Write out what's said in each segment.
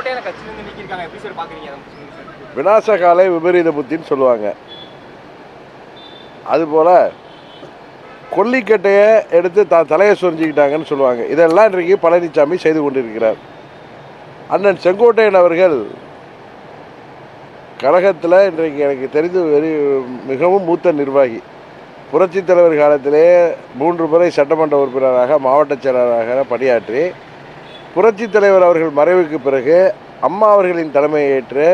செங்கோட்டையான கட்சியிலிருந்து நீக்கிருக்காங்க, எப்படி சார் பாக்குறீங்க? விநாசகாலை விபரீத புத்தின்னு சொல்லுவாங்க. அதுபோல் கொல்லிக்கட்டையை எடுத்து தலையை சொரிஞ்சிக்கிட்டாங்கன்னு சொல்லுவாங்க. இதெல்லாம் இன்றைக்கு பழனிசாமி செய்து கொண்டிருக்கிறார். அண்ணன் செங்கோட்டையன் அவர்கள் கழகத்தில் இன்றைக்கு எனக்கு தெரிந்து மிகவும் மூத்த நிர்வாகி. புரட்சித் தலைவர் காலத்திலே 3 முறை சட்டமன்ற உறுப்பினராக மாவட்ட செயலாளராக பணியாற்றி புரட்சித் தலைவர் அவர்கள் மறைவுக்கு பிறகு அம்மா அவர்களின் தலைமையை ஏற்று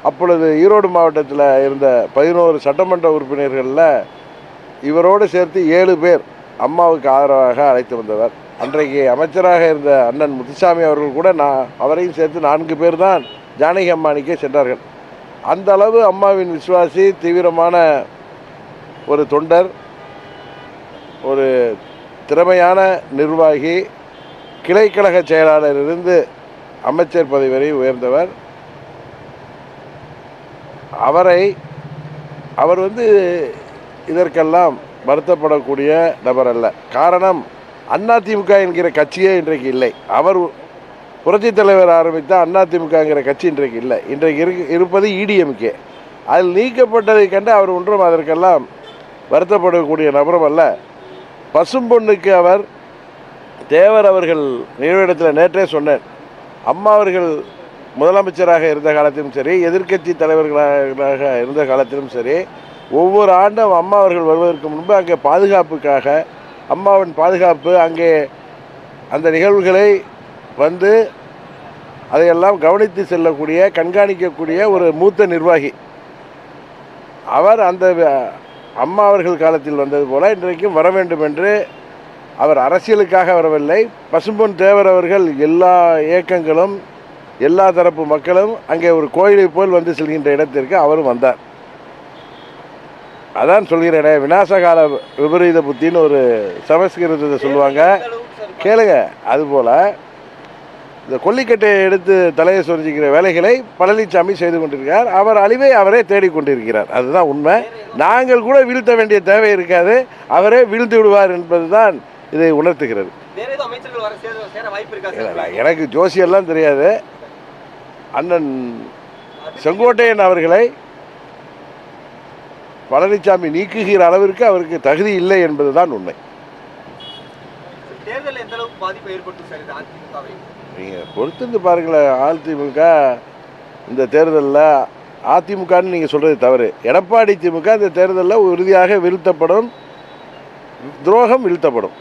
அப்பொழுது ஈரோடு மாவட்டத்தில் இருந்த 11 சட்டமன்ற உறுப்பினர்களில் இவரோடு சேர்த்து 7 பேர் அம்மாவுக்கு ஆதரவாக அழைத்து வந்தவர். அன்றைக்கு அமைச்சராக இருந்த அண்ணன் முத்துசாமி அவர்கள் கூட அவரையும் சேர்த்து 4 பேர் தான் ஜானகி அம்மானிக்கே சென்றார்கள். அந்த அளவு அம்மாவின் விசுவாசி, தீவிரமான ஒரு தொண்டர், ஒரு திறமையான நிர்வாகி, கிளைக்கழக செயலாளரிலிருந்து அமைச்சர் பதவி வரை உயர்ந்தவர். அவர் இதற்கெல்லாம் வருத்தப்படக்கூடிய நபர் அல்ல. காரணம், அதிமுக என்கிற கட்சியே இன்றைக்கு இல்லை. அவர் புரட்சித் தலைவர் ஆரம்பித்த அதிமுகங்கிற கட்சி இன்றைக்கு இல்லை. இன்றைக்கு இருப்பது இடிஎம்கே. அதில் நீக்கப்பட்டதை கண்டு அவர் ஒன்றும் அதற்கெல்லாம் வருத்தப்படக்கூடிய நபரும் அல்ல. பசும்பொன்னுக்கு அவர் தேவர் அவர்கள் நினைவிடத்தில் நேற்றே சொன்னேன், அம்மா அவர்கள் முதலமைச்சராக இருந்த காலத்திலும் சரி, எதிர்க்கட்சி தலைவர்களாக இருந்த காலத்திலும் சரி, ஒவ்வொரு ஆண்டும் அம்மா அவர்கள் வருவதற்கு முன்பு அங்கே பாதுகாப்புக்காக, அம்மாவின் பாதுகாப்பு, அங்கே அந்த நிகழ்வுகளை அதையெல்லாம் கவனித்து செல்லக்கூடிய, கண்காணிக்கக்கூடிய ஒரு மூத்த நிர்வாகி. அவர் அந்த அம்மா அவர்கள் காலத்தில் வந்தது போல இன்றைக்கும் வர வேண்டும் என்று அவர் அரசியலுக்காக வரவில்லை. பசும்பொன் தேவர் அவர்கள் எல்லா இயக்கங்களும், எல்லா தரப்பு மக்களும் அங்கே ஒரு கோயிலை போல் வந்து செல்கின்ற இடத்திற்கு அவரும் வந்தார். அதான் சொல்கிறேனே, விநாசகால விபரீத புத்தின்னு ஒரு சமஸ்கிருதத்தை சொல்லுவாங்க, கேளுங்க. அதுபோல் இந்த கொல்லிக்கட்டையை எடுத்து தலையை சொரிஞ்சிக்கிற வேலைகளை பழனிசாமி செய்து கொண்டிருக்கிறார். அவர் அழிவை அவரே தேடிக்கொண்டிருக்கிறார். அதுதான் உண்மை. நாங்கள் கூட வீழ்த்த வேண்டிய தேவை இருக்காது, அவரே வீழ்த்து விடுவார் என்பது தான் இதை உணர்த்துகிறது. எனக்கு ஜோசியெல்லாம் தெரியாது. அண்ணன் செங்கோட்டையன் அவர்களை பழனிசாமி நீக்குகிற அளவிற்கு அவருக்கு தகுதி இல்லை என்பதுதான் உண்மை. நீங்கள் பொறுத்திருந்து பாருங்களேன். அதிமுக இந்த தேர்தலில், அதிமுகன்னு நீங்கள் சொல்கிறது தவறு. எடப்பாடி திமுக இந்த தேர்தலில் உறுதியாக வீழ்த்தப்படும், துரோகம் வீழ்த்தப்படும்.